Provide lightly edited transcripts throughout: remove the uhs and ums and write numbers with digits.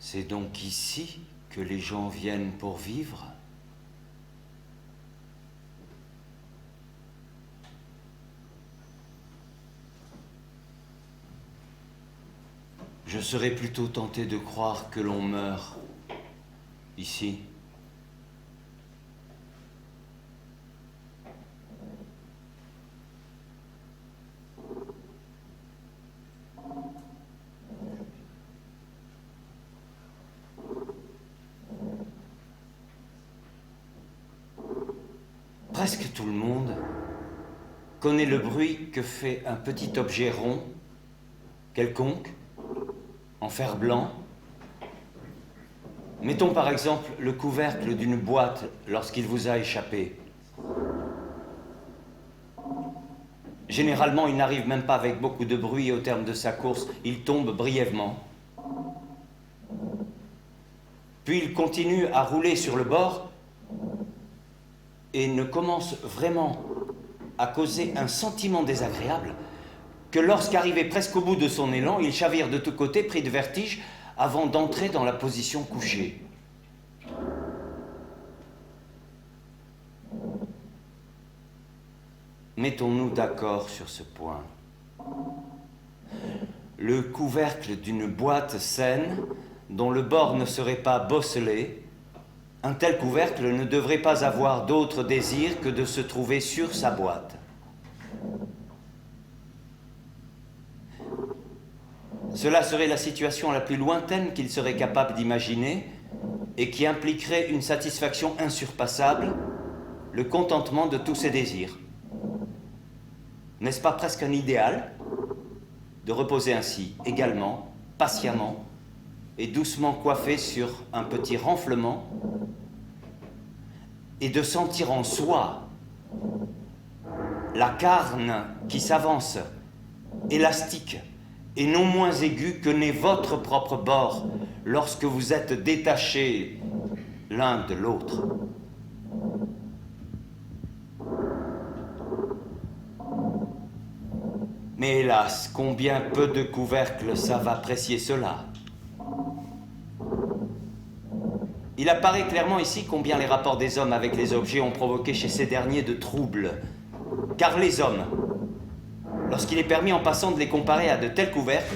C'est donc ici que les gens viennent pour vivre? Je serais plutôt tenté de croire que l'on meurt ici. Presque tout le monde connaît le bruit que fait un petit objet rond, quelconque, en fer blanc. Mettons par exemple le couvercle d'une boîte lorsqu'il vous a échappé. Généralement, il n'arrive même pas avec beaucoup de bruit et au terme de sa course, il tombe brièvement. Puis il continue à rouler sur le bord et ne commence vraiment à causer un sentiment désagréable que lorsqu'arrivé presque au bout de son élan, il chavire de tous côtés, pris de vertige, avant d'entrer dans la position couchée. Mettons-nous d'accord sur ce point. Le couvercle d'une boîte saine, dont le bord ne serait pas bosselé, un tel couvercle ne devrait pas avoir d'autre désir que de se trouver sur sa boîte. Cela serait la situation la plus lointaine qu'il serait capable d'imaginer et qui impliquerait une satisfaction insurpassable, le contentement de tous ses désirs. N'est-ce pas presque un idéal de reposer ainsi, également, patiemment et doucement coiffé sur un petit renflement et de sentir en soi la carne qui s'avance, élastique et non moins aiguë que n'est votre propre bord lorsque vous êtes détachés l'un de l'autre. Mais hélas, combien peu de couvercles savent apprécier cela. Il apparaît clairement ici combien les rapports des hommes avec les objets ont provoqué chez ces derniers de troubles. Car les hommes, lorsqu'il est permis en passant de les comparer à de tels couvercles,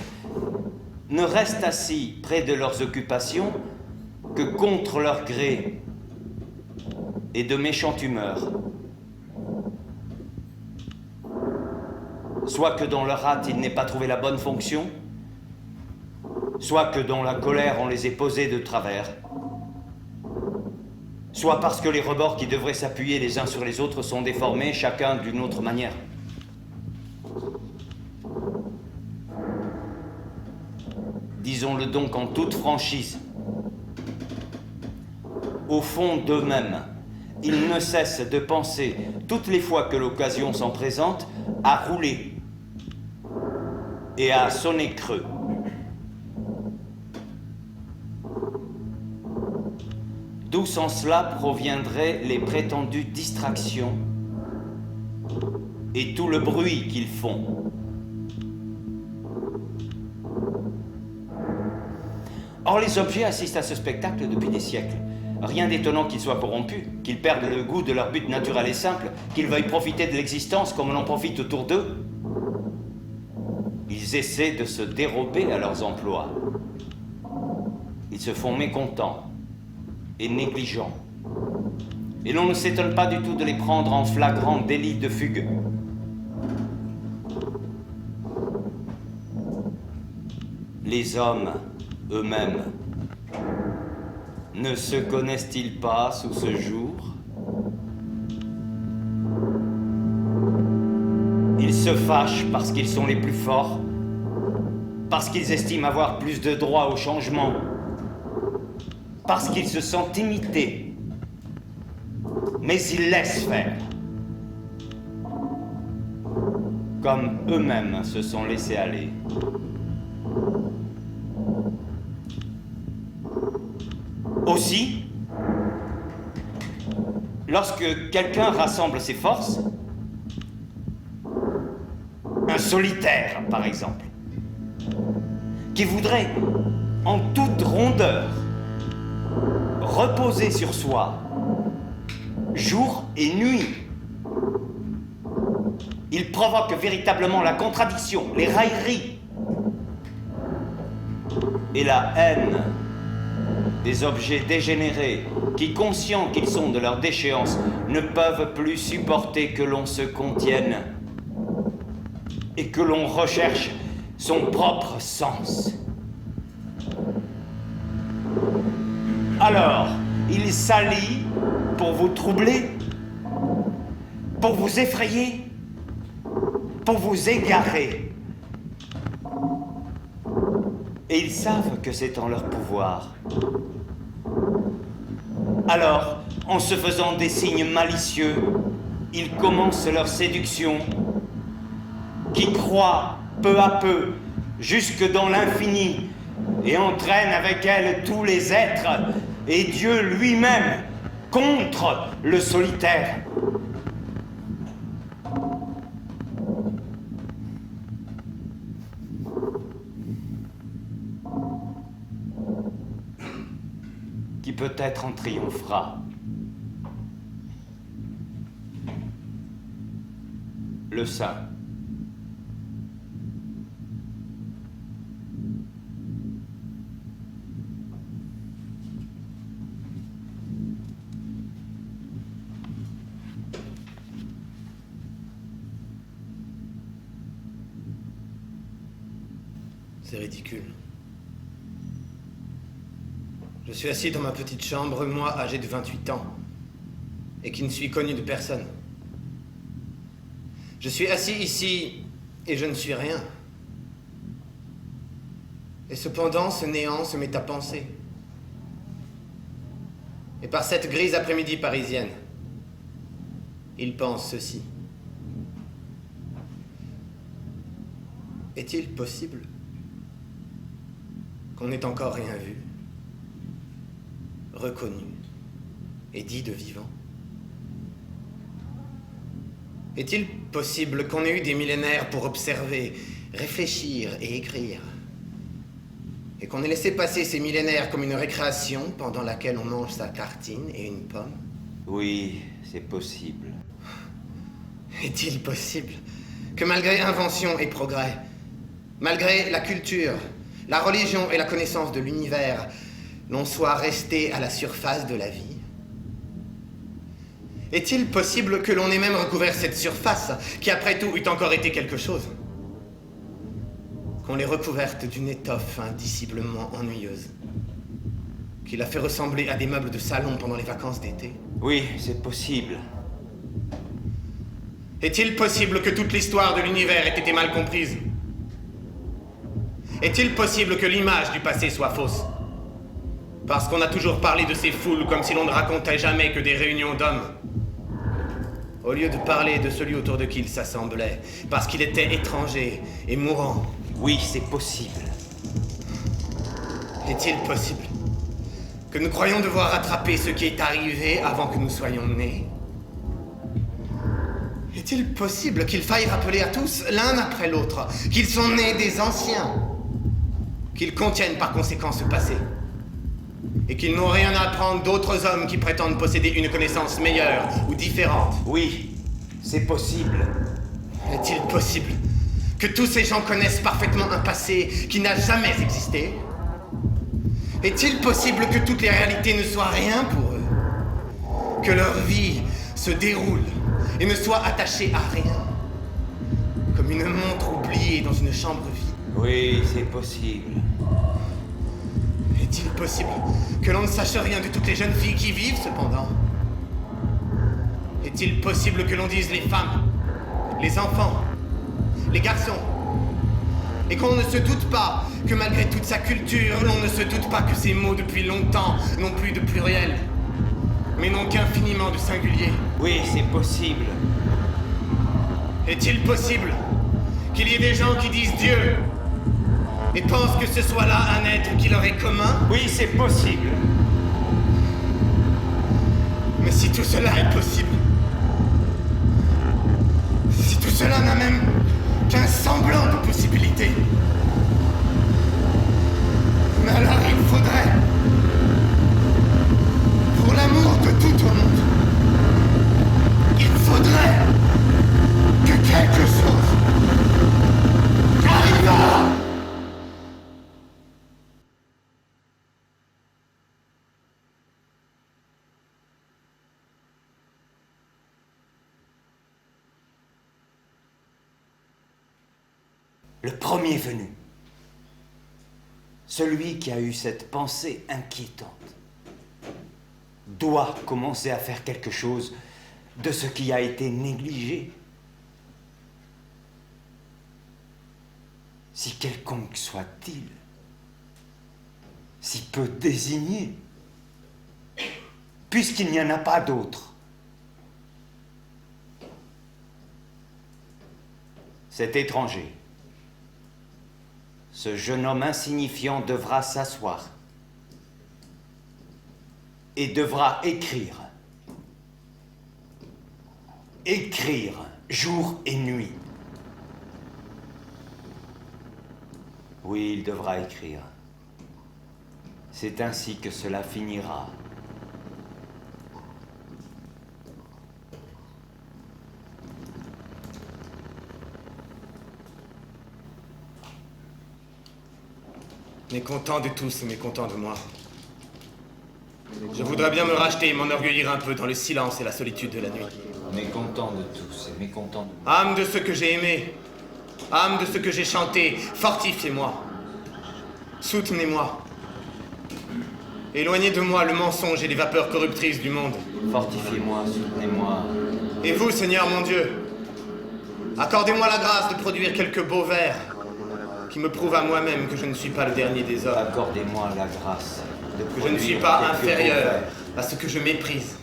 ne restent assis près de leurs occupations que contre leur gré et de méchante humeur. Soit que dans leur hâte, ils n'aient pas trouvé la bonne fonction, soit que dans la colère, on les ait posés de travers, soit parce que les rebords qui devraient s'appuyer les uns sur les autres sont déformés, chacun d'une autre manière. Disons-le donc en toute franchise. Au fond d'eux-mêmes, ils ne cessent de penser, toutes les fois que l'occasion s'en présente, à rouler et à sonner creux. D'où sans cela proviendraient les prétendues distractions et tout le bruit qu'ils font. Or, les objets assistent à ce spectacle depuis des siècles. Rien d'étonnant qu'ils soient corrompus, qu'ils perdent le goût de leur but naturel et simple, qu'ils veuillent profiter de l'existence comme on en profite autour d'eux. Ils essaient de se dérober à leurs emplois. Ils se font mécontents et négligents. Et l'on ne s'étonne pas du tout de les prendre en flagrant délit de fugue. Les hommes eux-mêmes ne se connaissent-ils pas sous ce jour? Ils se fâchent parce qu'ils sont les plus forts, parce qu'ils estiment avoir plus de droit au changement, parce qu'ils se sentent imités. Mais ils laissent faire, comme eux-mêmes se sont laissés aller. Aussi, lorsque quelqu'un rassemble ses forces, un solitaire par exemple, qui voudrait en toute rondeur, reposer sur soi, jour et nuit. Il provoque véritablement la contradiction, les railleries et la haine des objets dégénérés qui, conscients qu'ils sont de leur déchéance, ne peuvent plus supporter que l'on se contienne et que l'on recherche son propre sens. Alors, il s'allie pour vous troubler, pour vous effrayer, pour vous égarer. Et ils savent que c'est en leur pouvoir. Alors, en se faisant des signes malicieux, ils commencent leur séduction, qui croît peu à peu jusque dans l'infini et entraîne avec elle tous les êtres et Dieu lui-même contre le solitaire. Qui peut-être en triomphera. Le saint. C'est ridicule. Je suis assis dans ma petite chambre, moi âgé de 28 ans, et qui ne suis connu de personne. Je suis assis ici, et je ne suis rien. Et cependant, ce néant se met à penser. Et par cette grise après-midi parisienne, il pense ceci. Est-il possible qu'on n'ait encore rien vu, reconnu et dit de vivant? Est-il possible qu'on ait eu des millénaires pour observer, réfléchir et écrire, et qu'on ait laissé passer ces millénaires comme une récréation pendant laquelle on mange sa tartine et une pomme? Oui, c'est possible. Est-il possible que malgré invention et progrès, malgré la culture, la religion et la connaissance de l'univers, l'on soit resté à la surface de la vie? Est-il possible que l'on ait même recouvert cette surface, qui après tout eût encore été quelque chose? Qu'on l'ait recouverte d'une étoffe indiciblement ennuyeuse, qui l'a fait ressembler à des meubles de salon pendant les vacances d'été? Oui, c'est possible. Est-il possible que toute l'histoire de l'univers ait été mal comprise? Est-il possible que l'image du passé soit fausse? Parce qu'on a toujours parlé de ces foules comme si l'on ne racontait jamais que des réunions d'hommes, au lieu de parler de celui autour de qui il s'assemblait, parce qu'il était étranger et mourant. Oui, c'est possible. Est-il possible que nous croyions devoir rattraper ce qui est arrivé avant que nous soyons nés? Est-il possible qu'il faille rappeler à tous, l'un après l'autre, qu'ils sont nés des anciens, qu'ils contiennent par conséquent ce passé, et qu'ils n'ont rien à apprendre d'autres hommes qui prétendent posséder une connaissance meilleure ou différente? Oui, c'est possible. Est-il possible que tous ces gens connaissent parfaitement un passé qui n'a jamais existé? Est-il possible que toutes les réalités ne soient rien pour eux? Que leur vie se déroule et ne soit attachée à rien? Comme une montre oubliée dans une chambre vide? Oui, c'est possible. Est-il possible que l'on ne sache rien de toutes les jeunes filles qui vivent, cependant? Est-il possible que l'on dise les femmes, les enfants, les garçons, et qu'on ne se doute pas que malgré toute sa culture, l'on ne se doute pas que ces mots depuis longtemps n'ont plus de pluriel, mais n'ont qu'infiniment de singulier? Oui, c'est possible. Est-il possible qu'il y ait des gens qui disent Dieu et pensent que ce soit là un être qui leur est commun? Oui, c'est possible. Mais si tout cela est possible, si tout cela n'a même qu'un semblant de possibilité, mais alors le premier venu, celui qui a eu cette pensée inquiétante, doit commencer à faire quelque chose de ce qui a été négligé. Si quelconque soit-il, si peu désigné, puisqu'il n'y en a pas d'autre. Cet étranger, ce jeune homme insignifiant devra s'asseoir et devra écrire. Écrire jour et nuit. Oui, il devra écrire. C'est ainsi que cela finira. Mécontent de tous et mécontent de moi. Je voudrais bien me racheter et m'enorgueillir un peu dans le silence et la solitude de la nuit. Mécontent de tous et mécontent de... Âme de ceux que j'ai aimés, âme de ceux que j'ai chantés, fortifiez-moi. Soutenez-moi. Éloignez de moi le mensonge et les vapeurs corruptrices du monde. Fortifiez-moi, soutenez-moi. Et vous, Seigneur mon Dieu, accordez-moi la grâce de produire quelques beaux vers qui me prouvent à moi-même que je ne suis pas le dernier des hommes. Accordez-moi la grâce de Que je ne suis pas inférieur à ce que je méprise.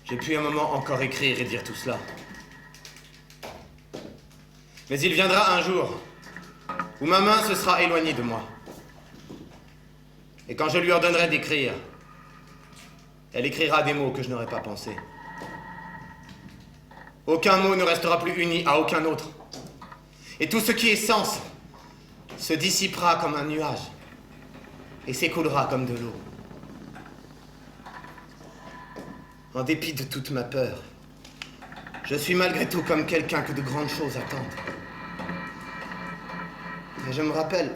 J'ai pu un moment encore écrire et dire tout cela. Mais il viendra un jour où ma main se sera éloignée de moi. Et quand je lui ordonnerai d'écrire, elle écrira des mots que je n'aurais pas pensés. Aucun mot ne restera plus uni à aucun autre. Et tout ce qui est sens se dissipera comme un nuage et s'écoulera comme de l'eau. En dépit de toute ma peur, je suis malgré tout comme quelqu'un que de grandes choses attendent. Et je me rappelle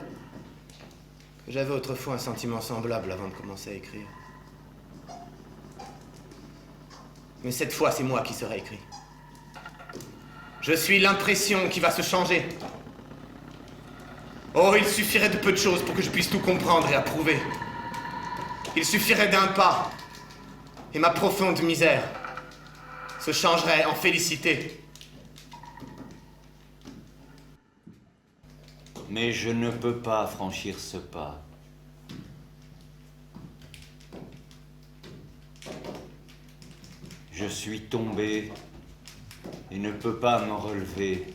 que j'avais autrefois un sentiment semblable avant de commencer à écrire. Mais cette fois, c'est moi qui serai écrit. Je suis l'impression qui va se changer. Oh, il suffirait de peu de choses pour que je puisse tout comprendre et approuver. Il suffirait d'un pas, et ma profonde misère se changerait en félicité. Mais je ne peux pas franchir ce pas. Je suis tombé et ne peux pas me relever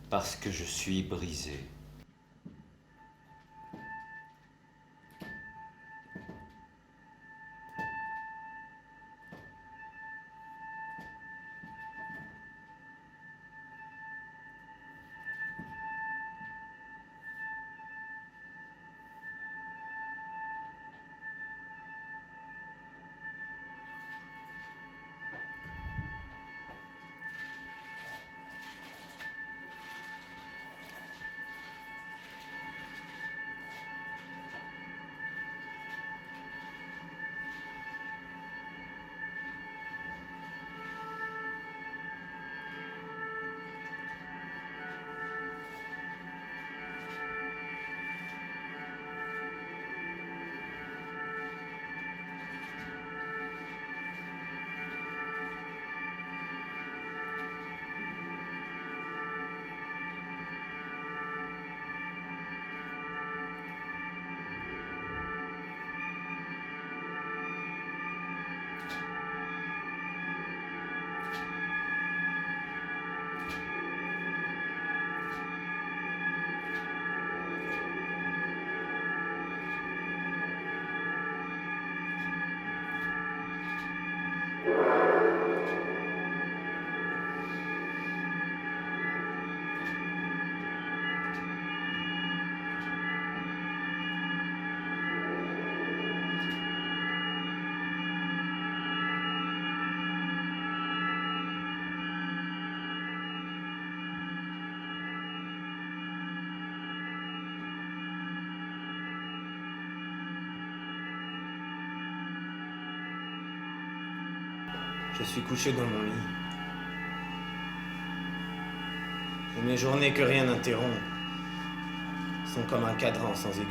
parce que je suis brisé. Je suis couché dans mon lit. Et mes journées que rien n'interrompt sont comme un cadran sans aiguille.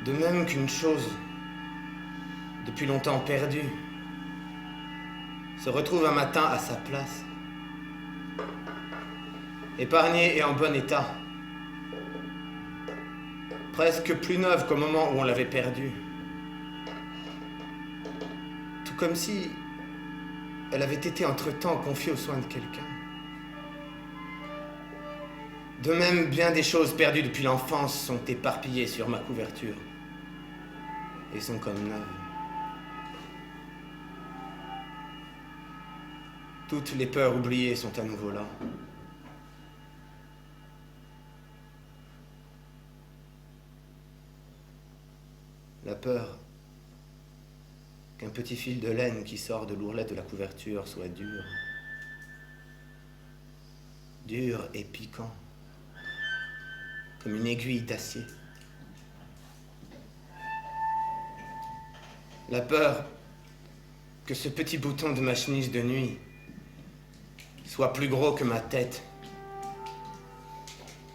De même qu'une chose, depuis longtemps perdue, se retrouve un matin à sa place, épargnée et en bon état, presque plus neuve qu'au moment où on l'avait perdue. Tout comme si elle avait été entre-temps confiée aux soins de quelqu'un. De même, bien des choses perdues depuis l'enfance sont éparpillées sur ma couverture et sont comme neuves. Toutes les peurs oubliées sont à nouveau là. La peur qu'un petit fil de laine qui sort de l'ourlette de la couverture soit dur. Dur et piquant, comme une aiguille d'acier. La peur que ce petit bouton de ma chemise de nuit soit plus gros que ma tête.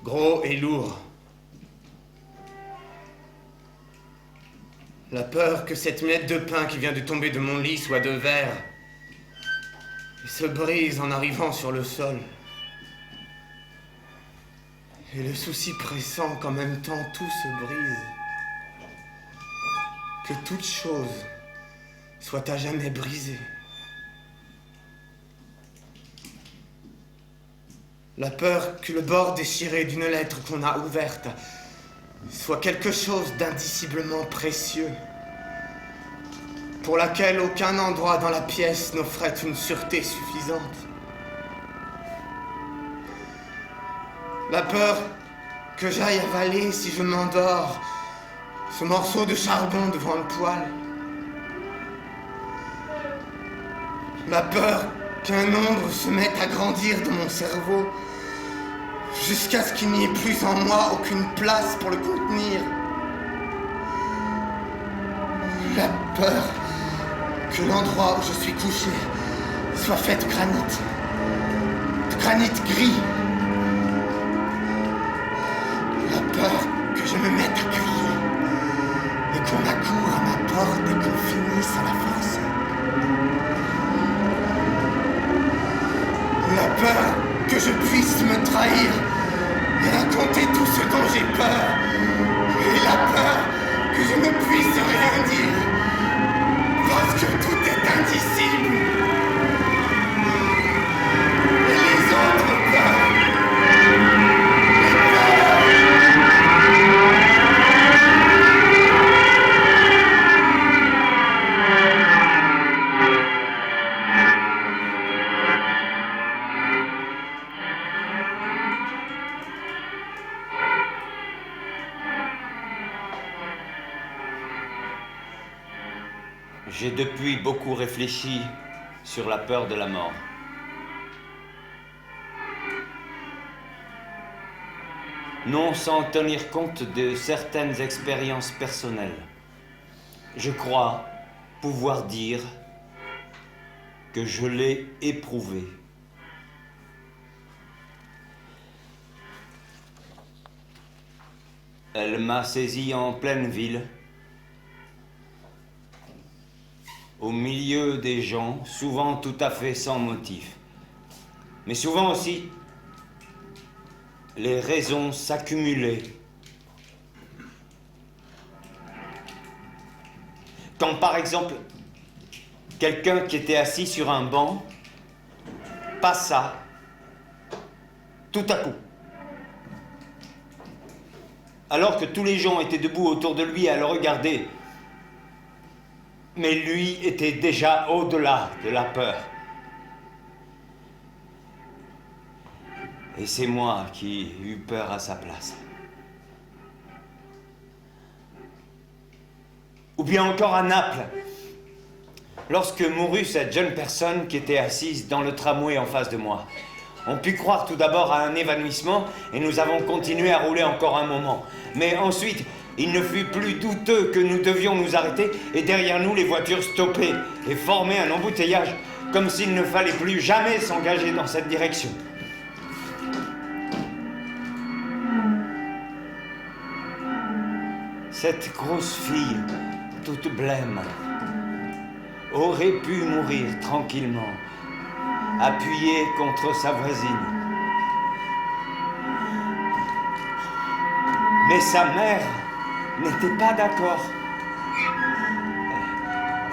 Gros et lourd. La peur que cette miette de pain qui vient de tomber de mon lit soit de verre et se brise en arrivant sur le sol. Et le souci pressant qu'en même temps tout se brise. Que toute chose soit à jamais brisée. La peur que le bord déchiré d'une lettre qu'on a ouverte soit quelque chose d'indiciblement précieux, pour laquelle aucun endroit dans la pièce n'offrait une sûreté suffisante. La peur que j'aille avaler, si je m'endors, ce morceau de charbon devant le poêle. La peur qu'un ombre se mette à grandir dans mon cerveau, jusqu'à ce qu'il n'y ait plus en moi aucune place pour le contenir. La peur que l'endroit où je suis couché soit fait de granit gris. La peur que je me mette à crier et qu'on accourt à ma porte et qu'on finisse à la force. La peur que je puisse me trahir et raconter tout ce dont j'ai peur. Et la peur que je ne puisse rien dire parce que tout est indicible. Et les autres peurs. J'ai depuis beaucoup réfléchi sur la peur de la mort. Non sans tenir compte de certaines expériences personnelles. Je crois pouvoir dire que je l'ai éprouvée. Elle m'a saisi en pleine ville, au milieu des gens, souvent tout à fait sans motif. Mais souvent aussi, les raisons s'accumulaient. Quand par exemple, quelqu'un qui était assis sur un banc passa tout à coup. Alors que tous les gens étaient debout autour de lui à le regarder. Mais lui était déjà au-delà de la peur. Et c'est moi qui ai eu peur à sa place. Ou bien encore à Naples, lorsque mourut cette jeune personne qui était assise dans le tramway en face de moi. On put croire tout d'abord à un évanouissement et nous avons continué à rouler encore un moment. Mais ensuite, Il ne fut plus douteux que nous devions nous arrêter et derrière nous les voitures stoppaient et formaient un embouteillage, comme s'il ne fallait plus jamais s'engager dans cette direction. Cette grosse fille, toute blême, aurait pu mourir tranquillement, appuyée contre sa voisine. Mais sa mère n'était pas d'accord.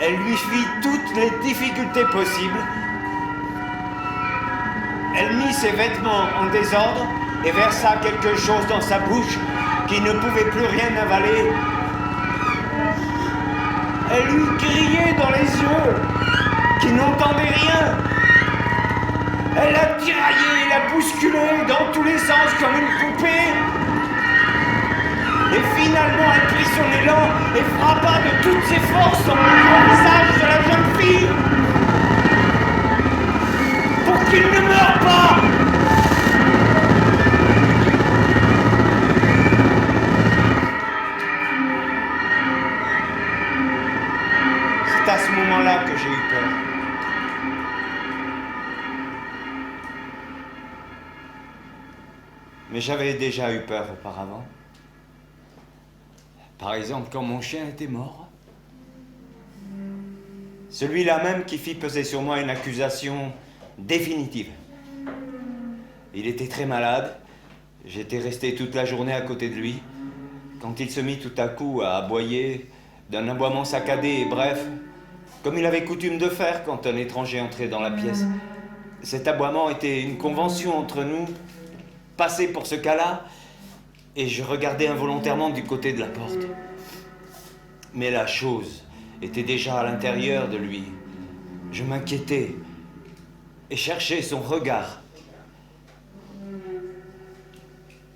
Elle lui fit toutes les difficultés possibles. Elle mit ses vêtements en désordre et versa quelque chose dans sa bouche qui ne pouvait plus rien avaler. Elle lui criait dans les yeux, qui n'entendait rien. Elle la tiraillait et la bousculait dans tous les sens comme une poupée. Et finalement, elle prit son élan et frappa de toutes ses forces dans le visage de la jeune fille pour qu'il ne meure pas. C'est à ce moment-là que j'ai eu peur. Mais j'avais déjà eu peur auparavant. Par exemple, quand mon chien était mort. Celui-là même qui fit peser sur moi une accusation définitive. Il était très malade. J'étais resté toute la journée à côté de lui. Quand il se mit tout à coup à aboyer, d'un aboiement saccadé et bref, comme il avait coutume de faire quand un étranger entrait dans la pièce. Cet aboiement était une convention entre nous, passée pour ce cas-là, et je regardais involontairement du côté de la porte. Mais la chose était déjà à l'intérieur de lui. Je m'inquiétais et cherchais son regard.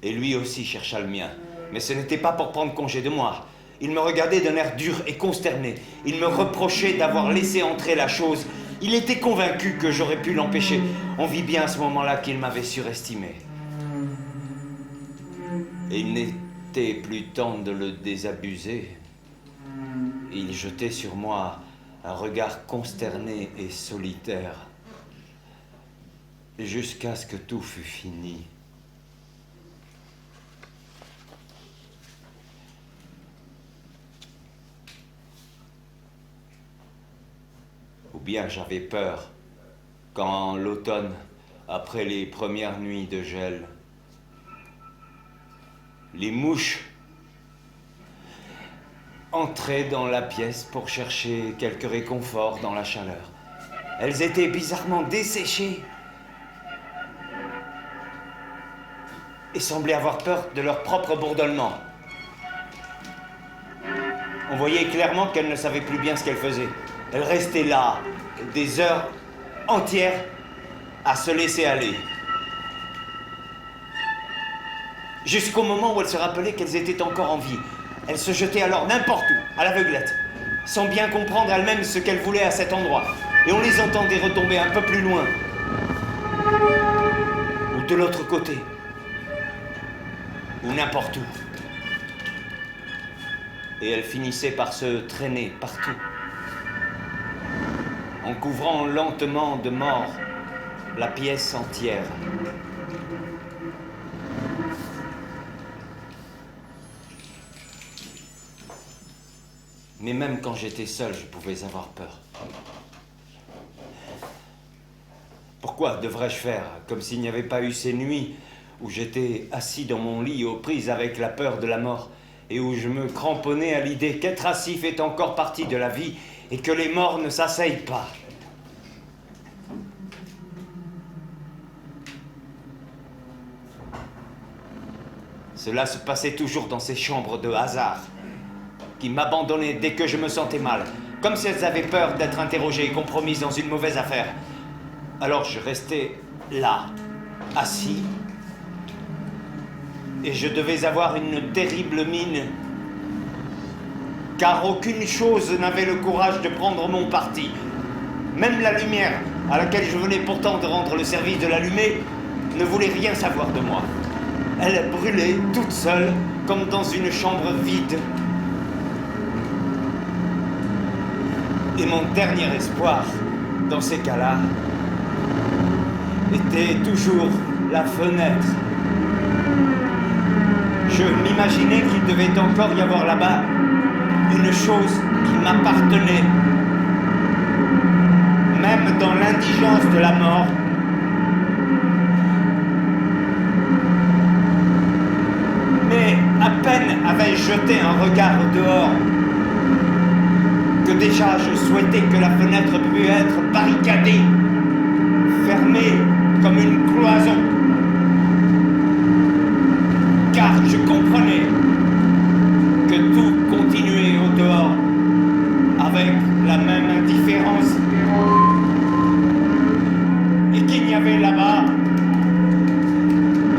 Et lui aussi chercha le mien. Mais ce n'était pas pour prendre congé de moi. Il me regardait d'un air dur et consterné. Il me reprochait d'avoir laissé entrer la chose. Il était convaincu que j'aurais pu l'empêcher. On vit bien à ce moment-là qu'il m'avait surestimé. Et il n'était plus temps de le désabuser. Il jetait sur moi un regard consterné et solitaire, jusqu'à ce que tout fût fini. Ou bien j'avais peur quand l'automne, après les premières nuits de gel, les mouches entraient dans la pièce pour chercher quelque réconfort dans la chaleur. Elles étaient bizarrement desséchées et semblaient avoir peur de leur propre bourdonnement. On voyait clairement qu'elles ne savaient plus bien ce qu'elles faisaient. Elles restaient là, des heures entières, à se laisser aller. Jusqu'au moment où elles se rappelaient qu'elles étaient encore en vie. Elles se jetaient alors n'importe où, à l'aveuglette, sans bien comprendre elles-mêmes ce qu'elles voulaient à cet endroit. Et on les entendait retomber un peu plus loin, ou de l'autre côté, ou n'importe où. Et elles finissaient par se traîner partout, en couvrant lentement de mort la pièce entière. Mais même quand j'étais seul, je pouvais avoir peur. Pourquoi devrais-je faire comme s'il n'y avait pas eu ces nuits où j'étais assis dans mon lit aux prises avec la peur de la mort et où je me cramponnais à l'idée qu'être assis fait encore partie de la vie et que les morts ne s'asseyent pas. Cela se passait toujours dans ces chambres de hasard qui m'abandonnaient dès que je me sentais mal, comme si elles avaient peur d'être interrogées et compromises dans une mauvaise affaire. Alors je restais là, assis, et je devais avoir une terrible mine, car aucune chose n'avait le courage de prendre mon parti. Même la lumière, à laquelle je venais pourtant de rendre le service de l'allumer, ne voulait rien savoir de moi. Elle brûlait toute seule, comme dans une chambre vide. Et mon dernier espoir, dans ces cas-là, était toujours la fenêtre. Je m'imaginais qu'il devait encore y avoir là-bas une chose qui m'appartenait. Même dans l'indigence de la mort, mais à peine avais-je jeté un regard au dehors que déjà je souhaitais que la fenêtre pût être barricadée, fermée comme une cloison. Car je comprenais que tout continuait au dehors avec la même indifférence et qu'il n'y avait là-bas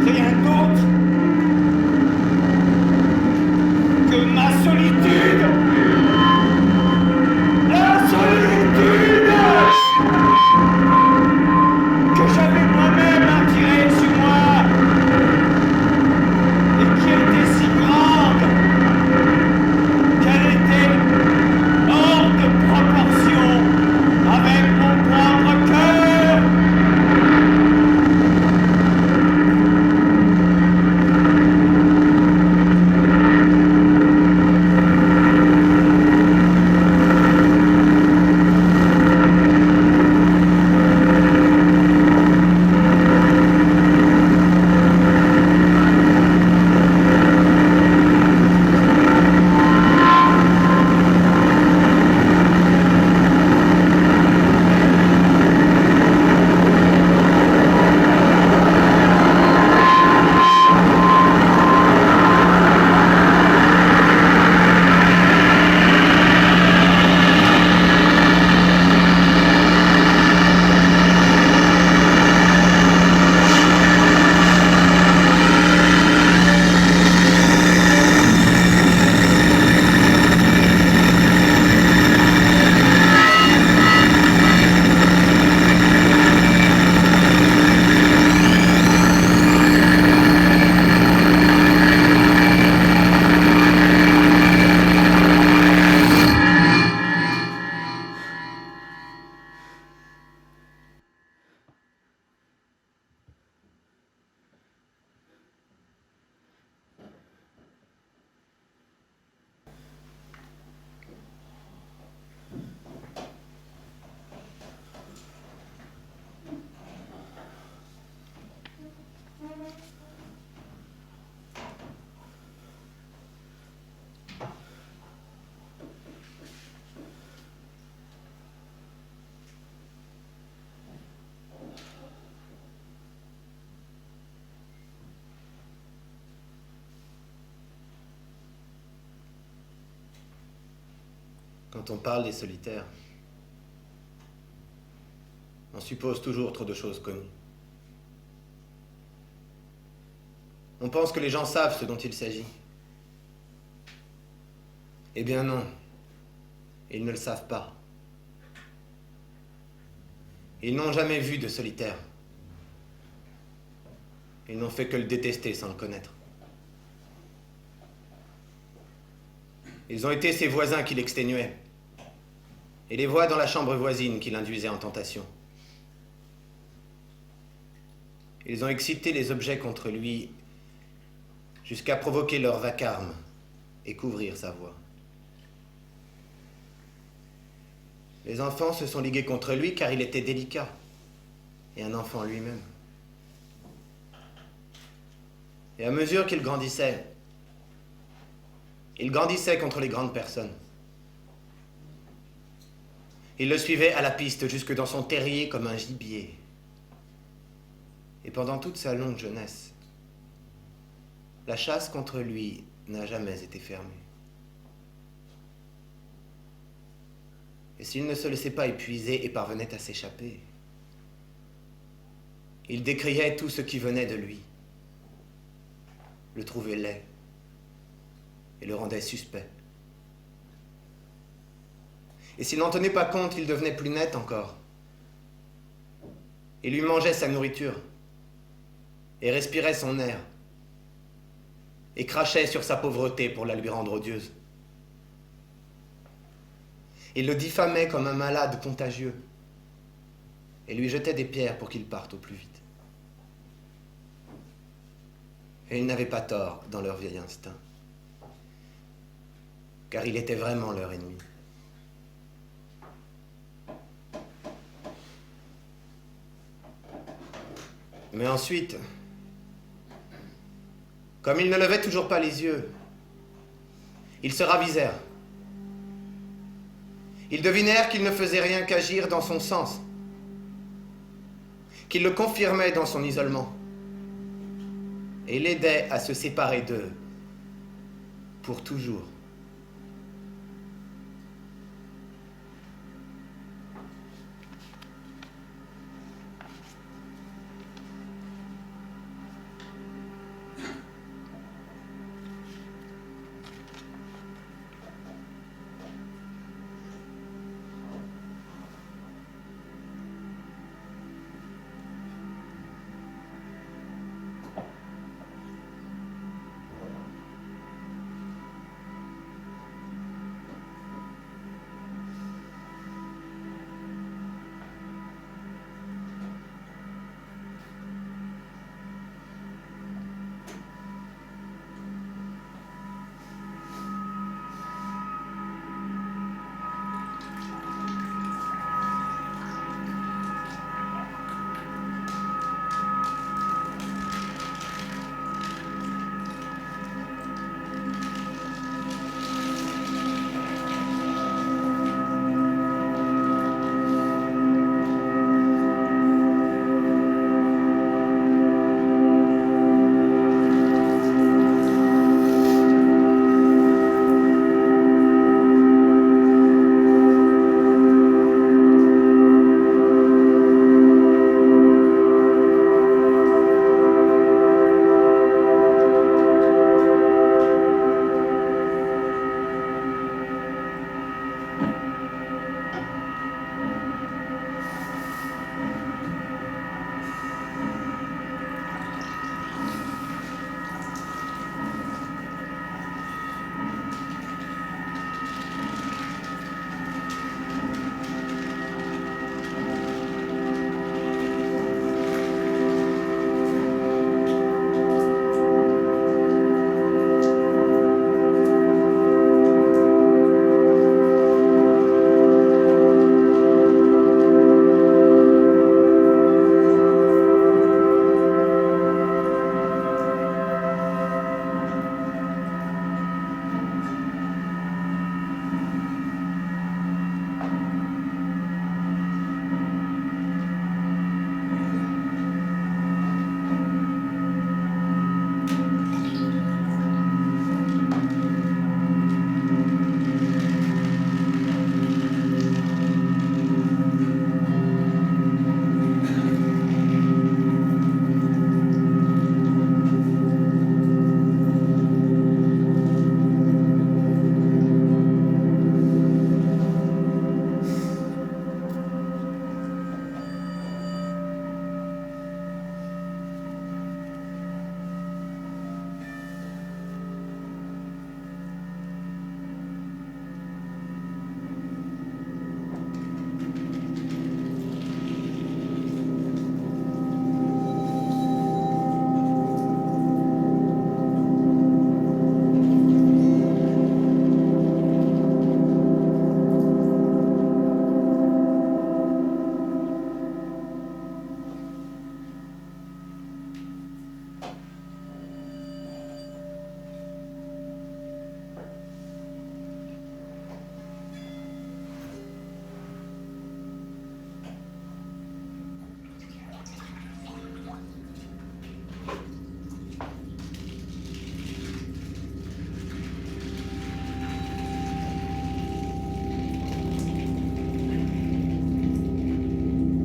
rien d'autre que ma solitude. La solitude que j'avais moi-même attirée sur moi et qui était si grande qu'elle était hors de proportion avec mon propre cœur. Quand on parle des solitaires, on suppose toujours trop de choses connues. On pense que les gens savent ce dont il s'agit. Eh bien non, ils ne le savent pas. Ils n'ont jamais vu de solitaire. Ils n'ont fait que le détester sans le connaître. Ils ont été ses voisins qui l'exténuaient, et les voix dans la chambre voisine qui l'induisaient en tentation. Ils ont excité les objets contre lui jusqu'à provoquer leur vacarme et couvrir sa voix. Les enfants se sont ligués contre lui car il était délicat, et un enfant lui-même. Et à mesure qu'il grandissait, il grandissait contre les grandes personnes. Il le suivait à la piste jusque dans son terrier comme un gibier. Et pendant toute sa longue jeunesse, la chasse contre lui n'a jamais été fermée. Et s'il ne se laissait pas épuiser et parvenait à s'échapper, il décriait tout ce qui venait de lui, le trouvait laid et le rendait suspect. Et s'il n'en tenait pas compte, il devenait plus net encore. Il lui mangeait sa nourriture et respirait son air. et crachait sur sa pauvreté pour la lui rendre odieuse. Il le diffamait comme un malade contagieux et lui jetait des pierres pour qu'il parte au plus vite. Et ils n'avaient pas tort dans leur vieil instinct, car il était vraiment leur ennemi. Mais ensuite, comme ils ne levaient toujours pas les yeux, ils se ravisèrent. Ils devinèrent qu'il ne faisait rien qu'agir dans son sens, qu'il le confirmait dans son isolement, et l'aidait à se séparer d'eux pour toujours.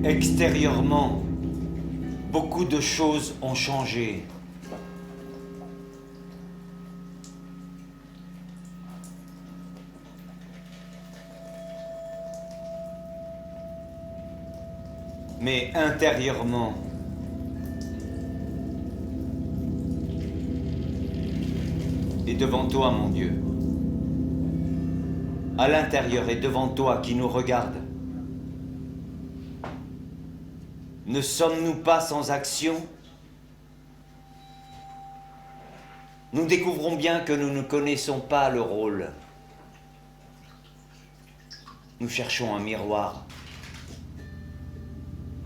Extérieurement, beaucoup de choses ont changé. Mais intérieurement, et devant toi, mon Dieu. À l'intérieur et devant toi qui nous regarde. Ne sommes-nous pas sans action? Nous découvrons bien que nous ne connaissons pas le rôle. Nous cherchons un miroir.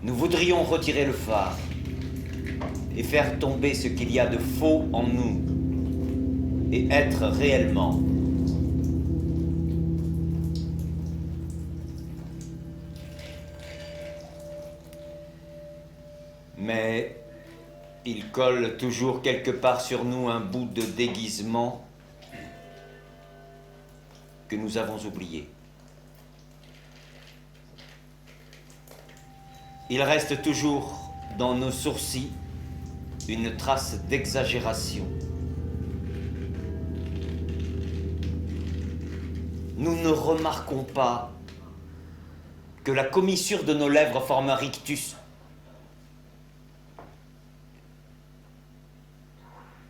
Nous voudrions retirer le phare et faire tomber ce qu'il y a de faux en nous et être réellement. Mais il colle toujours quelque part sur nous un bout de déguisement que nous avons oublié. Il reste toujours dans nos sourcils une trace d'exagération. Nous ne remarquons pas que la commissure de nos lèvres forme un rictus.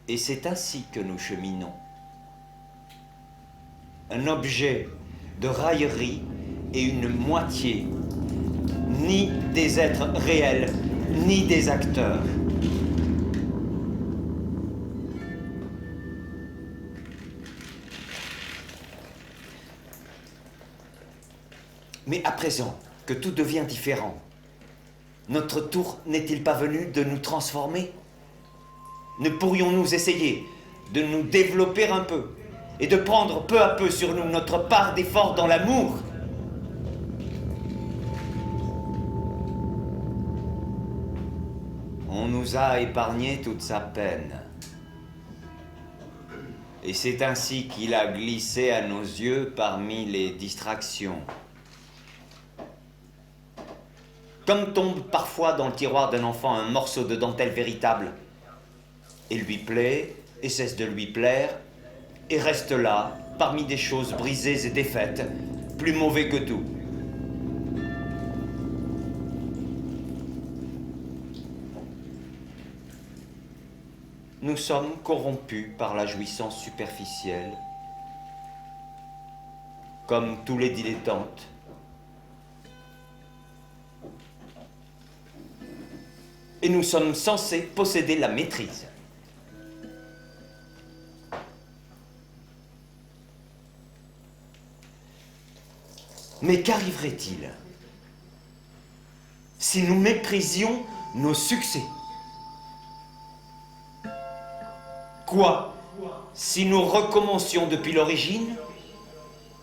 Et c'est ainsi que nous cheminons. Un objet de raillerie et une moitié, ni des êtres réels, ni des acteurs. Mais à présent que tout devient différent, notre tour n'est-il pas venu de nous transformer ? Ne pourrions-nous essayer de nous développer un peu et de prendre peu à peu sur nous notre part d'effort dans l'amour ? On nous a épargné toute sa peine. Et c'est ainsi qu'il a glissé à nos yeux parmi les distractions. Comme tombe parfois dans le tiroir d'un enfant un morceau de dentelle véritable. Et lui plaît, et cesse de lui plaire, et reste là, parmi des choses brisées et défaites, plus mauvais que tout. Nous sommes corrompus par la jouissance superficielle, comme tous les dilettantes. Et nous sommes censés posséder la maîtrise. Mais qu'arriverait-il si nous méprisions nos succès? Quoi si nous recommencions depuis l'origine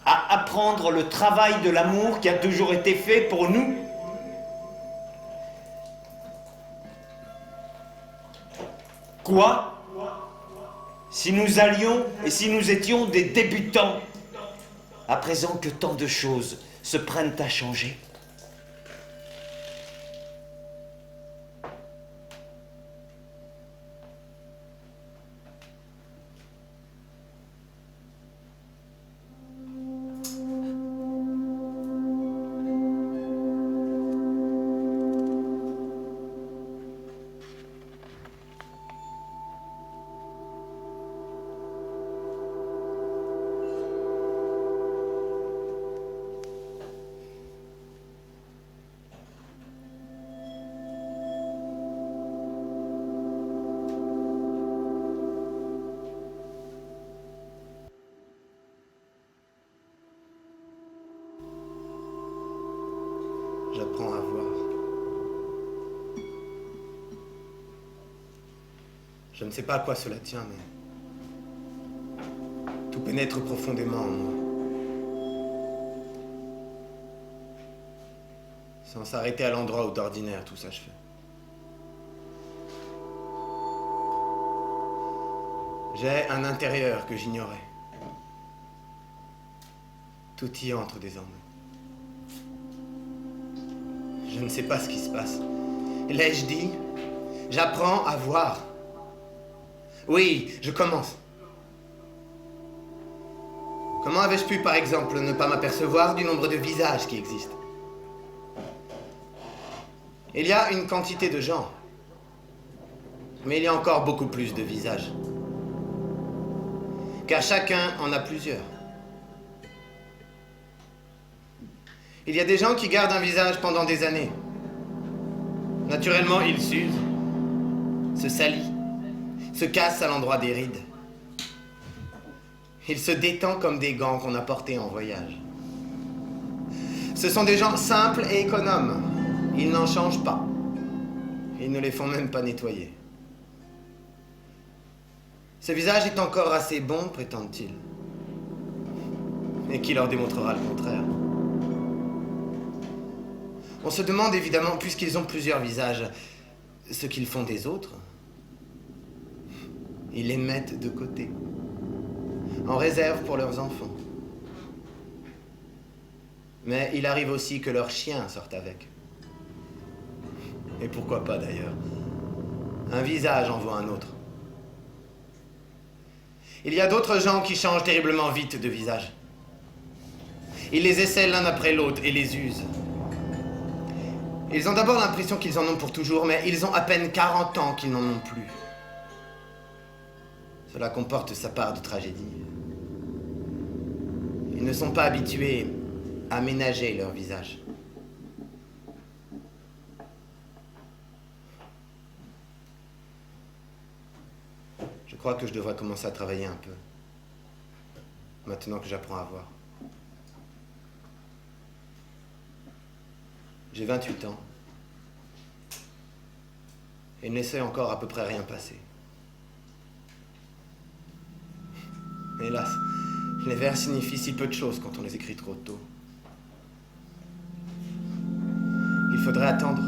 à apprendre le travail de l'amour qui a toujours été fait pour nous? Quoi si nous allions et si nous étions des débutants, à présent que tant de choses se prennent à changer? J'apprends à voir. Je ne sais pas à quoi cela tient, mais tout pénètre profondément en moi. Sans s'arrêter à l'endroit où d'ordinaire tout s'achève. J'ai un intérieur que j'ignorais. Tout y entre désormais. Je ne sais pas ce qui se passe. L'ai-je dit? J'apprends à voir. Oui, je commence. Comment avais-je pu, par exemple, ne pas m'apercevoir du nombre de visages qui existent? Il y a une quantité de gens, mais il y a encore beaucoup plus de visages. car chacun en a plusieurs. Il y a des gens qui gardent un visage pendant des années. Naturellement, il s'use, se salit, se casse à l'endroit des rides. Il se détend comme des gants qu'on a portés en voyage. Ce sont des gens simples et économes. Ils n'en changent pas. Ils ne les font même pas nettoyer. Ce visage est encore assez bon, prétendent-ils. Et qui leur démontrera le contraire. On se demande évidemment, puisqu'ils ont plusieurs visages, ce qu'ils font des autres. Ils les mettent de côté, en réserve pour leurs enfants. Mais il arrive aussi que leurs chiens sortent avec. Et pourquoi pas d'ailleurs? Un visage envoie un autre. Il y a d'autres gens qui changent terriblement vite de visage. Ils les essaient l'un après l'autre et les usent. Ils ont d'abord l'impression qu'ils en ont pour toujours, mais ils ont à peine 40 ans qu'ils n'en ont plus. Cela comporte sa part de tragédie. Ils ne sont pas habitués à ménager leur visage. Je crois que je devrais commencer à travailler un peu, maintenant que j'apprends à voir. J'ai 28 ans. Et il ne laissait encore à peu près rien passer. Hélas, les vers signifient si peu de choses quand on les écrit trop tôt. Il faudrait attendre.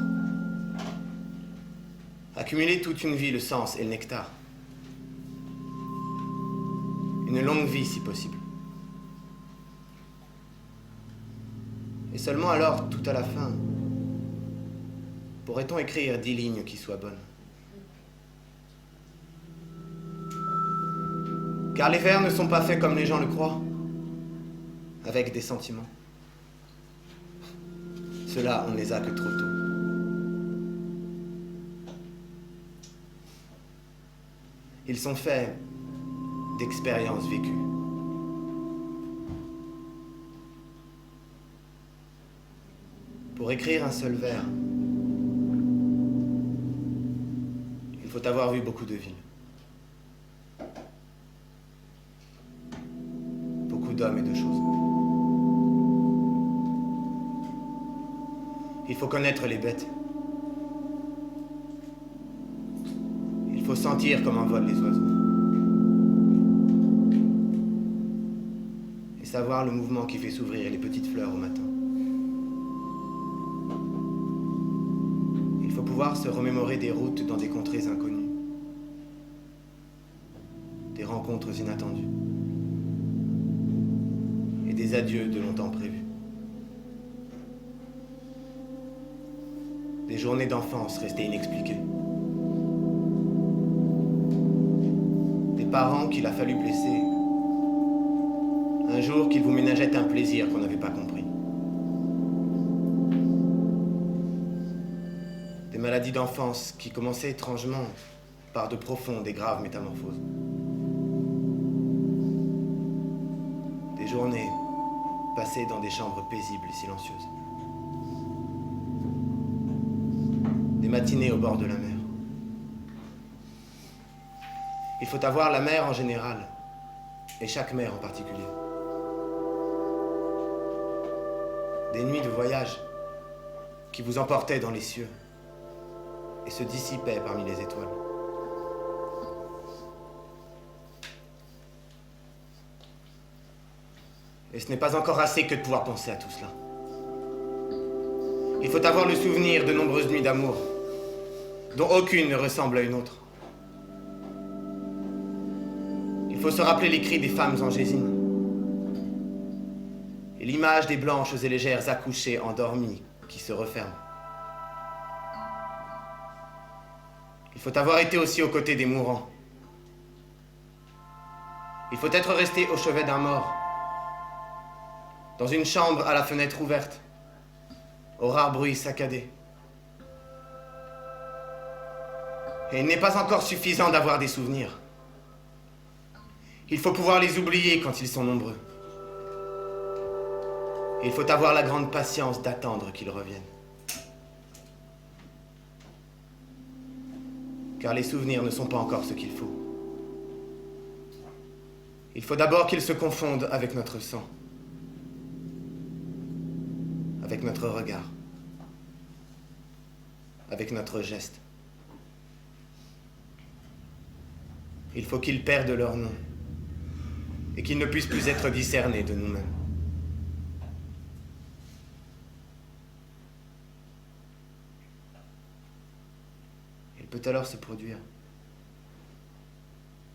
Accumuler toute une vie le sens et le nectar. Une longue vie si possible. Et seulement alors, tout à la fin, pourrait-on écrire 10 lignes qui soient bonnes. Car les vers ne sont pas faits comme les gens le croient, avec des sentiments. Ceux-là, on ne les a que trop tôt. Ils sont faits d'expériences vécues. Pour écrire un seul vers, il faut avoir vu beaucoup de villes. Beaucoup d'hommes et de choses. Il faut connaître les bêtes. Il faut sentir comment volent les oiseaux. Et savoir le mouvement qui fait s'ouvrir les petites fleurs au matin. Il faut pouvoir se remémorer des routes dans des contrées inconnues. Des rencontres inattendues. Et des adieux de longtemps prévus. Des journées d'enfance restées inexpliquées. Des parents qu'il a fallu blesser. Un jour qu'ils vous ménageaient un plaisir qu'on n'avait pas compris. Des maladies d'enfance qui commençaient étrangement par de profondes et graves métamorphoses. Des journées passées dans des chambres paisibles et silencieuses. Des matinées au bord de la mer. Il faut avoir la mer en général, et chaque mer en particulier. Des nuits de voyage qui vous emportaient dans les cieux et se dissipaient parmi les étoiles. Et ce n'est pas encore assez que de pouvoir penser à tout cela. Il faut avoir le souvenir de nombreuses nuits d'amour, dont aucune ne ressemble à une autre. Il faut se rappeler les cris des femmes angésines et l'image des blanches et légères accouchées endormies qui se referment. Il faut avoir été aussi aux côtés des mourants. Il faut être resté au chevet d'un mort, dans une chambre à la fenêtre ouverte, aux rares bruits saccadés. Et il n'est pas encore suffisant d'avoir des souvenirs. Il faut pouvoir les oublier quand ils sont nombreux. Il faut avoir la grande patience d'attendre qu'ils reviennent. Car les souvenirs ne sont pas encore ce qu'il faut. Il faut d'abord qu'ils se confondent avec notre sang, avec notre regard, avec notre geste. Il faut qu'ils perdent leur nom et qu'ils ne puissent plus être discernés de nous-mêmes. Il peut alors se produire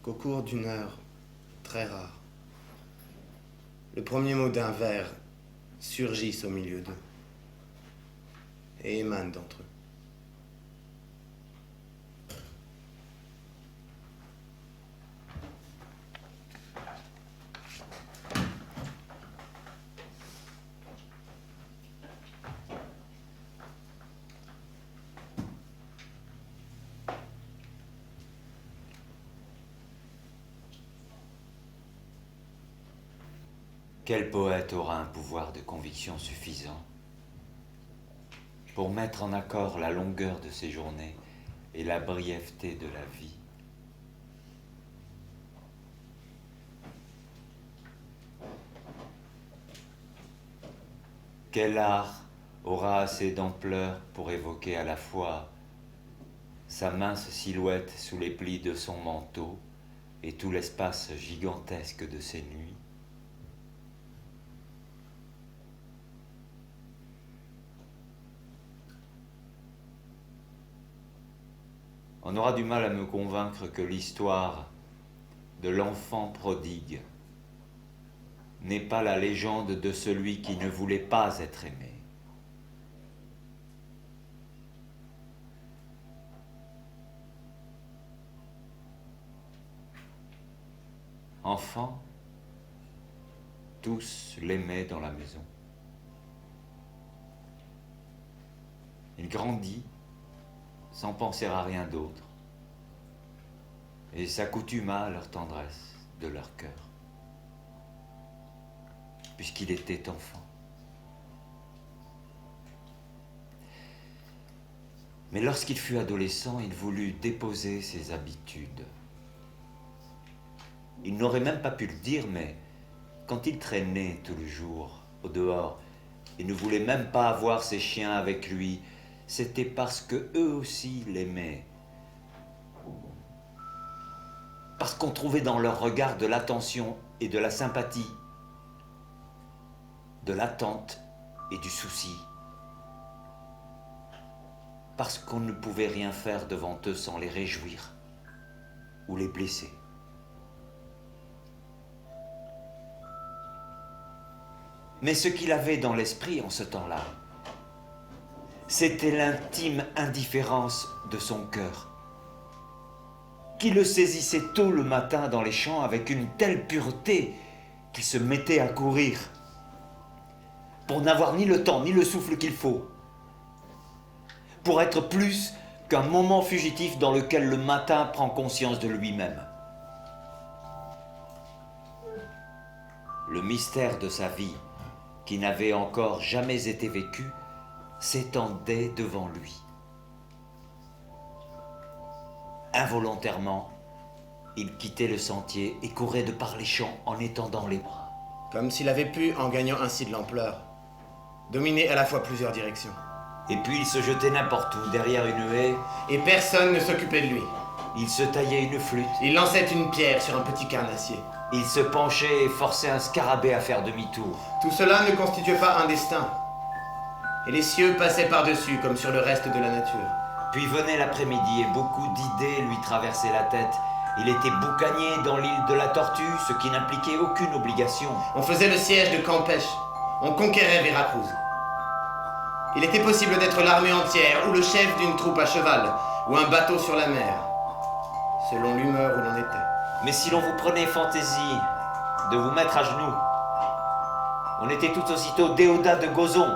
qu'au cours d'une heure très rare, le premier mot d'un vers surgisse au milieu d'eux et émane d'entre eux. Quel poète aura un pouvoir de conviction suffisant pour mettre en accord la longueur de ses journées et la brièveté de la vie? Quel art aura assez d'ampleur pour évoquer à la fois sa mince silhouette sous les plis de son manteau et tout l'espace gigantesque de ses nuits? On aura du mal à me convaincre que l'histoire de l'enfant prodigue n'est pas la légende de celui qui ne voulait pas être aimé. Enfant, tous l'aimaient dans la maison. Il grandit sans penser à rien d'autre, et s'accoutuma à leur tendresse de leur cœur, puisqu'il était enfant. Mais lorsqu'il fut adolescent, il voulut déposer ses habitudes. Il n'aurait même pas pu le dire, mais quand il traînait tout le jour au dehors et ne voulait même pas avoir ses chiens avec lui, c'était parce que eux aussi l'aimaient. Parce qu'on trouvait dans leur regard de l'attention et de la sympathie, de l'attente et du souci. Parce qu'on ne pouvait rien faire devant eux sans les réjouir ou les blesser. Mais ce qu'il avait dans l'esprit en ce temps-là, c'était l'intime indifférence de son cœur, qui le saisissait tôt le matin dans les champs avec une telle pureté qu'il se mettait à courir, pour n'avoir ni le temps ni le souffle qu'il faut, pour être plus qu'un moment fugitif dans lequel le matin prend conscience de lui-même. Le mystère de sa vie, qui n'avait encore jamais été vécu, s'étendait devant lui. Involontairement, il quittait le sentier et courait de par les champs en étendant les bras. Comme s'il avait pu, en gagnant ainsi de l'ampleur, dominer à la fois plusieurs directions. Et puis il se jetait n'importe où, derrière une haie. Et personne ne s'occupait de lui. Il se taillait une flûte. Il lançait une pierre sur un petit carnassier. Il se penchait et forçait un scarabée à faire demi-tour. Tout cela ne constituait pas un destin. Et les cieux passaient par-dessus, comme sur le reste de la nature. Puis venait l'après-midi et beaucoup d'idées lui traversaient la tête. Il était boucanier dans l'île de la Tortue, ce qui n'impliquait aucune obligation. On faisait le siège de Campeche. On conquérait Veracruz. Il était possible d'être l'armée entière, ou le chef d'une troupe à cheval, ou un bateau sur la mer, selon l'humeur où l'on était. Mais si l'on vous prenait fantaisie de vous mettre à genoux, on était tout aussitôt Déodat de Gozon,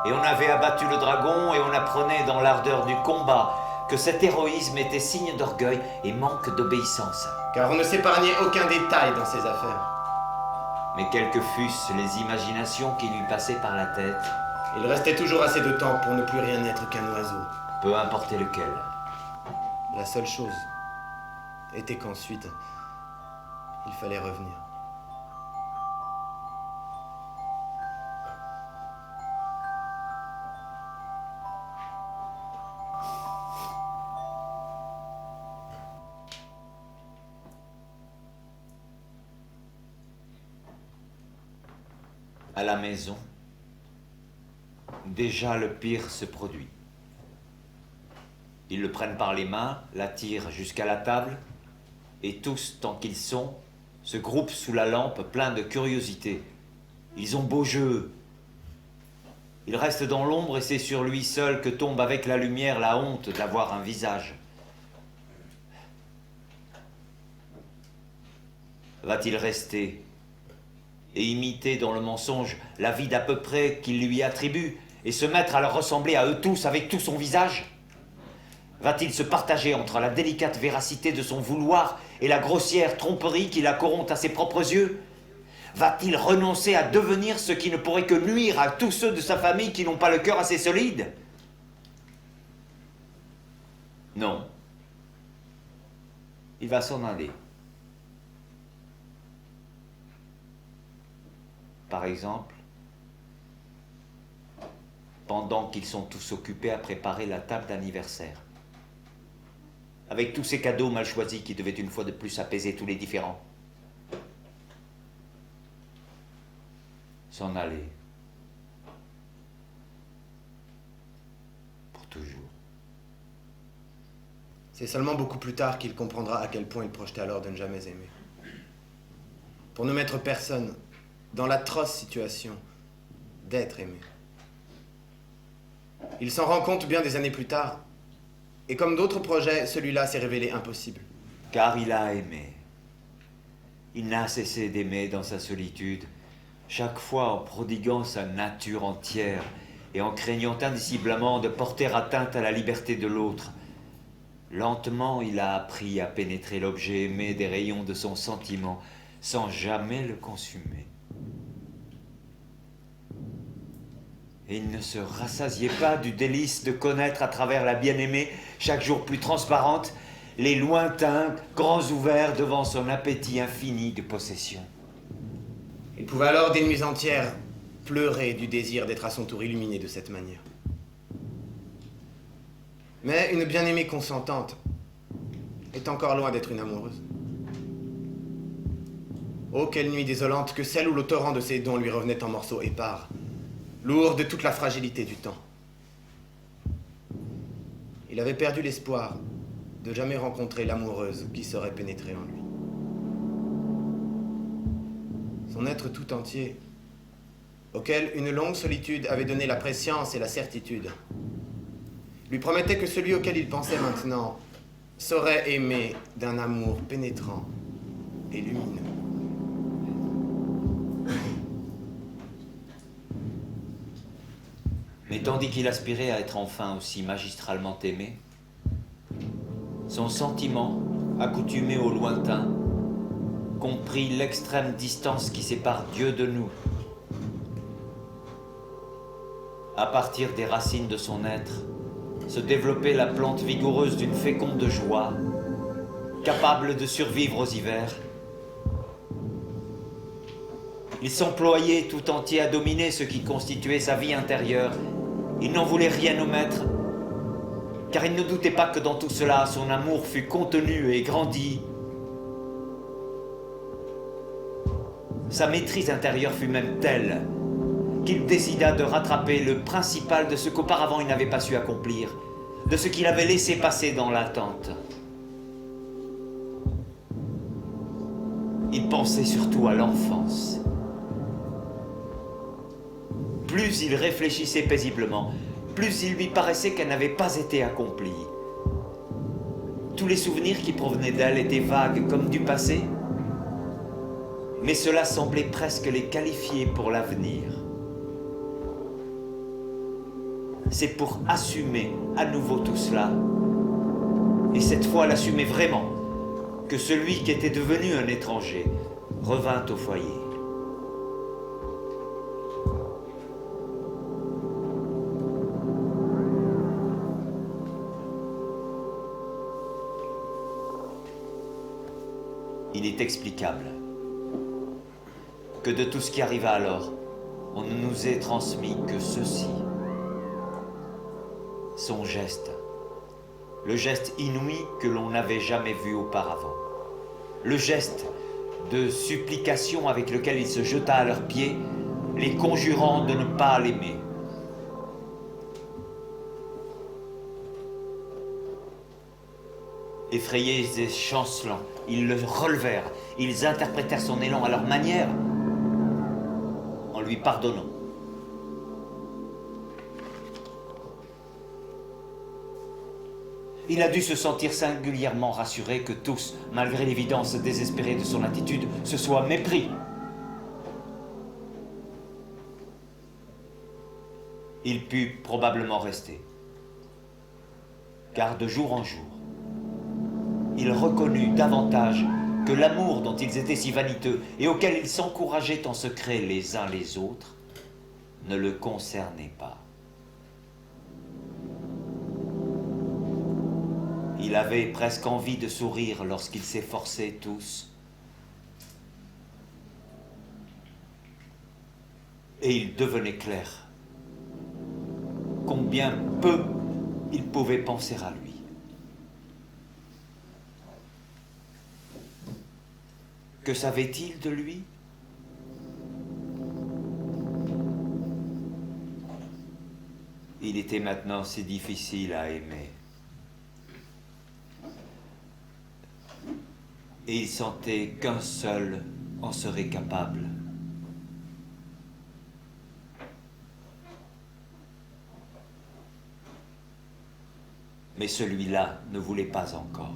et on avait abattu le dragon, et on apprenait dans l'ardeur du combat que cet héroïsme était signe d'orgueil et manque d'obéissance. Car on ne s'épargnait aucun détail dans ses affaires. Mais quelles que fussent les imaginations qui lui passaient par la tête, il restait toujours assez de temps pour ne plus rien être qu'un oiseau. Peu importe lequel. La seule chose était qu'ensuite, il fallait revenir. À la maison, déjà le pire se produit. Ils le prennent par les mains, l'attirent jusqu'à la table, et tous, tant qu'ils sont, se groupent sous la lampe pleins de curiosité. Ils ont beau jeu. Il reste dans l'ombre et c'est sur lui seul que tombe avec la lumière la honte d'avoir un visage. Va-t-il rester et imiter dans le mensonge la vie d'à peu près qu'il lui attribue et se mettre à leur ressembler à eux tous avec tout son visage? Va-t-il se partager entre la délicate véracité de son vouloir et la grossière tromperie qui la corrompt à ses propres yeux? Va-t-il renoncer à devenir ce qui ne pourrait que nuire à tous ceux de sa famille qui n'ont pas le cœur assez solide? Non. Il va s'en aller. Par exemple, pendant qu'ils sont tous occupés à préparer la table d'anniversaire, avec tous ces cadeaux mal choisis qui devaient une fois de plus apaiser tous les différends. S'en aller. Pour toujours. C'est seulement beaucoup plus tard qu'il comprendra à quel point il projetait alors de ne jamais aimer. Pour ne mettre personne dans l'atroce situation d'être aimé. Il s'en rend compte bien des années plus tard, et comme d'autres projets, celui-là s'est révélé impossible. Car il a aimé. Il n'a cessé d'aimer dans sa solitude, chaque fois en prodiguant sa nature entière et en craignant indiciblement de porter atteinte à la liberté de l'autre. Lentement, il a appris à pénétrer l'objet aimé des rayons de son sentiment, sans jamais le consumer. Et il ne se rassasiait pas du délice de connaître à travers la bien-aimée, chaque jour plus transparente, les lointains, grands ouverts devant son appétit infini de possession. Il pouvait alors des nuits entières pleurer du désir d'être à son tour illuminé de cette manière. Mais une bien-aimée consentante est encore loin d'être une amoureuse. Oh, quelle nuit désolante que celle où le torrent de ses dons lui revenait en morceaux épars, lourd de toute la fragilité du temps. Il avait perdu l'espoir de jamais rencontrer l'amoureuse qui saurait pénétrer en lui. Son être tout entier, auquel une longue solitude avait donné la prescience et la certitude, lui promettait que celui auquel il pensait maintenant saurait aimer d'un amour pénétrant et lumineux. Mais tandis qu'il aspirait à être enfin aussi magistralement aimé, son sentiment, accoutumé au lointain, comprit l'extrême distance qui sépare Dieu de nous. À partir des racines de son être, se développait la plante vigoureuse d'une féconde joie, capable de survivre aux hivers. Il s'employait tout entier à dominer ce qui constituait sa vie intérieure. Il n'en voulait rien omettre, car il ne doutait pas que dans tout cela, son amour fût contenu et grandi. Sa maîtrise intérieure fut même telle qu'il décida de rattraper le principal de ce qu'auparavant il n'avait pas su accomplir, de ce qu'il avait laissé passer dans l'attente. Il pensait surtout à l'enfance. Plus il réfléchissait paisiblement, plus il lui paraissait qu'elle n'avait pas été accomplie. Tous les souvenirs qui provenaient d'elle étaient vagues comme du passé, mais cela semblait presque les qualifier pour l'avenir. C'est pour assumer à nouveau tout cela et cette fois elle assumait vraiment que celui qui était devenu un étranger revint au foyer. Il est explicable que de tout ce qui arriva alors, on ne nous ait transmis que ceci. Son geste. Le geste inouï que l'on n'avait jamais vu auparavant. Le geste de supplication avec lequel il se jeta à leurs pieds, les conjurant de ne pas l'aimer. Effrayés et chancelants, ils le relevèrent, ils interprétèrent son élan à leur manière, en lui pardonnant. Il a dû se sentir singulièrement rassuré que tous, malgré l'évidence désespérée de son attitude, se soient mépris. Il put probablement rester, car de jour en jour, il reconnut davantage que l'amour dont ils étaient si vaniteux et auquel ils s'encourageaient en secret les uns les autres ne le concernait pas. Il avait presque envie de sourire lorsqu'ils s'efforçaient tous. Et il devenait clair combien peu il pouvait penser à lui. Que savait-il de lui? Il était maintenant si difficile à aimer. Et il sentait qu'un seul en serait capable. Mais celui-là ne voulait pas encore.